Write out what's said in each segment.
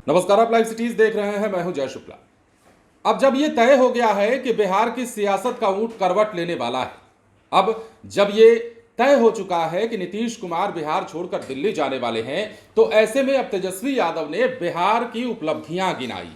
नमस्कार, आप live cities देख रहे हैं। मैं हूं जय शुक्ला। अब जब यह तय हो गया है कि बिहार की सियासत का ऊंट करवट लेने वाला है, अब जब ये तय हो चुका है कि नीतीश कुमार बिहार छोड़कर दिल्ली जाने वाले हैं, तो ऐसे में अब तेजस्वी यादव ने बिहार की उपलब्धियां गिनाई।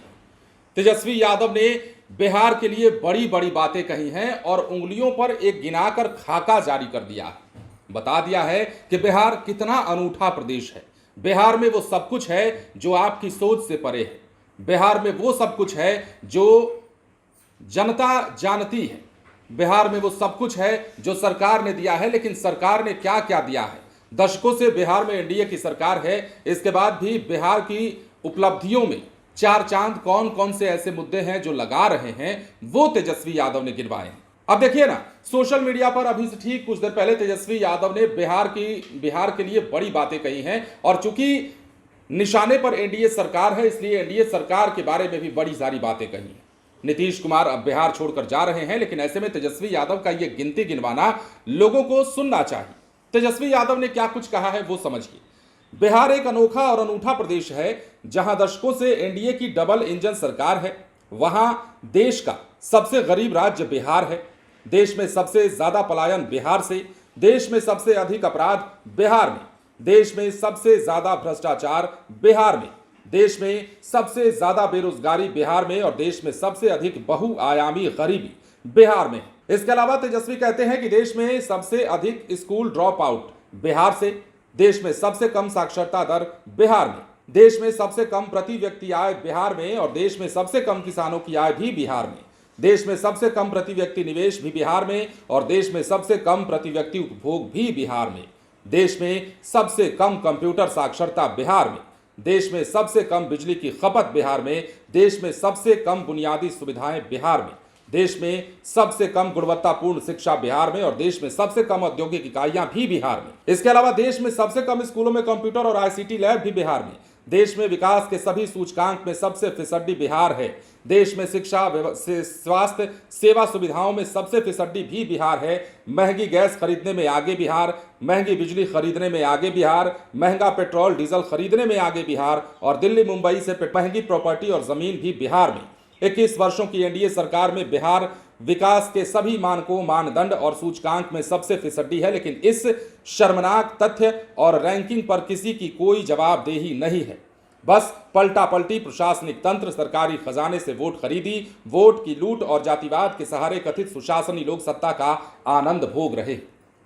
तेजस्वी यादव ने बिहार के लिए बड़ी बड़ी बातें कही हैं और उंगलियों पर एक गिनाकर खाका जारी कर दिया है। बता दिया है कि बिहार कितना अनूठा प्रदेश है। बिहार में वो सब कुछ है जो आपकी सोच से परे है। बिहार में वो सब कुछ है जो जनता जानती है। बिहार में वो सब कुछ है जो सरकार ने दिया है, लेकिन सरकार ने क्या क्या दिया है। दशकों से बिहार में एनडीए की सरकार है, इसके बाद भी बिहार की उपलब्धियों में चार चांद कौन कौन से ऐसे मुद्दे हैं जो लगा रहे हैं, वो तेजस्वी यादव ने गिनवाए हैं। अब देखिए ना, सोशल मीडिया पर अभी से ठीक कुछ देर पहले तेजस्वी यादव ने बिहार के लिए बड़ी बातें कही हैं, और चूंकि निशाने पर एनडीए सरकार है, इसलिए एनडीए सरकार के बारे में भी बड़ी सारी बातें कही हैं। नीतीश कुमार अब बिहार छोड़कर जा रहे हैं, लेकिन ऐसे में तेजस्वी यादव का यह गिनती गिनवाना लोगों को सुनना चाहिए। तेजस्वी यादव ने क्या कुछ कहा है वो समझिए। बिहार एक अनोखा और अनूठा प्रदेश है, जहां दशकों से एनडीए की डबल इंजन सरकार है। वहां देश का सबसे गरीब राज्य बिहार है। देश में सबसे ज्यादा पलायन बिहार से, देश में सबसे अधिक अपराध बिहार में, देश में सबसे ज्यादा भ्रष्टाचार बिहार में, देश में सबसे ज्यादा बेरोजगारी बिहार में, और देश में सबसे अधिक बहुआयामी गरीबी बिहार में। इसके अलावा तेजस्वी कहते हैं कि देश में सबसे अधिक स्कूल ड्रॉप आउट बिहार से, देश में सबसे कम साक्षरता दर बिहार में, देश में सबसे कम प्रति व्यक्ति आय बिहार में, और देश में सबसे कम किसानों की आय भी बिहार में, देश में सबसे कम प्रति व्यक्ति निवेश भी बिहार में, और देश में सबसे कम प्रति व्यक्ति उपभोग भी बिहार में, देश में सबसे कम कंप्यूटर साक्षरता बिहार में, देश में सबसे कम बिजली की खपत बिहार में, देश में सबसे कम बुनियादी सुविधाएं बिहार में, देश में सबसे कम गुणवत्तापूर्ण शिक्षा बिहार में, और देश में सबसे कम औद्योगिक इकाइयां भी बिहार में। इसके अलावा देश में सबसे कम स्कूलों में कंप्यूटर और आईसीटी लैब भी बिहार में। देश में विकास के सभी सूचकांक में सबसे फीसदी बिहार है। देश में शिक्षा, स्वास्थ्य सेवा सुविधाओं में सबसे फीसदी भी बिहार है। महंगी गैस खरीदने में आगे बिहार, महंगी बिजली खरीदने में आगे बिहार, महंगा पेट्रोल डीजल खरीदने में आगे बिहार, और दिल्ली मुंबई से महंगी प्रॉपर्टी और जमीन भी बिहार में। 21 वर्षों की एनडीए सरकार में बिहार विकास के सभी मानकों, मानदंड और सूचकांक में सबसे फीसदी है, लेकिन इस शर्मनाक तथ्य और रैंकिंग पर किसी की कोई जवाबदेही नहीं है। बस पलटा पलटी प्रशासनिक तंत्र, सरकारी खजाने से वोट खरीदी, वोट की लूट और जातिवाद के सहारे कथित सुशासनी लोक सत्ता का आनंद भोग रहे।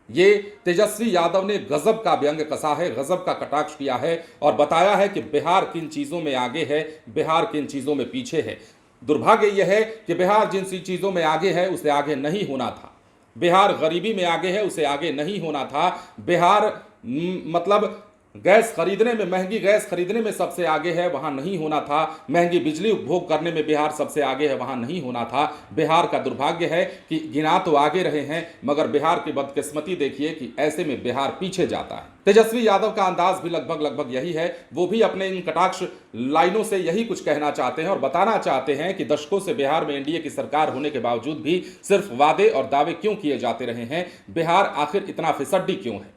ये तेजस्वी यादव ने गजब का व्यंग कसा है, गजब का कटाक्ष किया है, और बताया है कि बिहार किन चीजों में आगे है, बिहार किन चीजों में पीछे है। दुर्भाग्य यह है कि बिहार जिन सी चीजों में आगे है उसे आगे नहीं होना था। बिहार गरीबी में आगे है, उसे आगे नहीं होना था। बिहार मतलब गैस खरीदने में, महंगी गैस खरीदने में सबसे आगे है, वहां नहीं होना था। महंगी बिजली उपभोग करने में बिहार सबसे आगे है, वहां नहीं होना था। बिहार का दुर्भाग्य है कि गिना तो आगे रहे हैं, मगर बिहार की बदकिस्मती देखिए कि ऐसे में बिहार पीछे जाता है। तेजस्वी यादव का अंदाज भी लगभग यही है। वो भी अपने इन कटाक्ष लाइनों से यही कुछ कहना चाहते हैं और बताना चाहते हैं कि दशकों से बिहार में एनडीए की सरकार होने के बावजूद भी सिर्फ वादे और दावे क्यों किए जाते रहे हैं। बिहार आखिर इतना फिसड्डी क्यों है।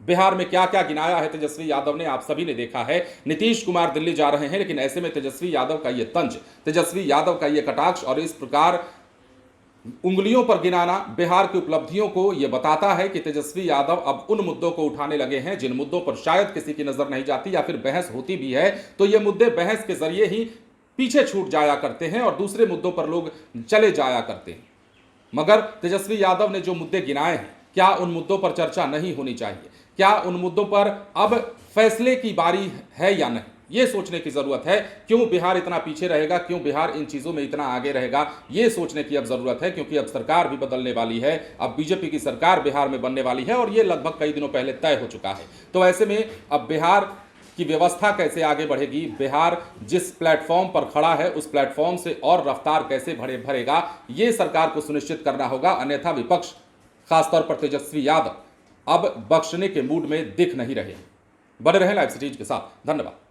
बिहार में क्या क्या गिनाया है तेजस्वी यादव ने, आप सभी ने देखा है। नीतीश कुमार दिल्ली जा रहे हैं, लेकिन ऐसे में तेजस्वी यादव का यह तंज, तेजस्वी यादव का यह कटाक्ष और इस प्रकार उंगलियों पर गिनाना बिहार की उपलब्धियों को यह बताता है कि तेजस्वी यादव अब उन मुद्दों को उठाने लगे हैं जिन मुद्दों पर शायद किसी की नजर नहीं जाती, या फिर बहस होती भी है तो ये मुद्दे बहस के जरिए ही पीछे छूट जाया करते हैं और दूसरे मुद्दों पर लोग चले जाया करते हैं। मगर तेजस्वी यादव ने जो मुद्दे गिनाए हैं, क्या उन मुद्दों पर चर्चा नहीं होनी चाहिए? क्या उन मुद्दों पर अब फैसले की बारी है या नहीं, ये सोचने की जरूरत है। क्यों बिहार इतना पीछे रहेगा, क्यों बिहार इन चीजों में इतना आगे रहेगा, ये सोचने की अब जरूरत है, क्योंकि अब सरकार भी बदलने वाली है। अब बीजेपी की सरकार बिहार में बनने वाली है, और ये लगभग कई दिनों पहले तय हो चुका है। तो ऐसे में अब बिहार की व्यवस्था कैसे आगे बढ़ेगी, बिहार जिस प्लेटफॉर्म पर खड़ा है उस प्लेटफॉर्म से और रफ्तार कैसे भरेगा, ये सरकार को सुनिश्चित करना होगा। अन्यथा विपक्ष, खासतौर पर तेजस्वी यादव, अब बख्शने के मूड में दिख नहीं रहे। बने रहें लाइव सिटीज के साथ। धन्यवाद।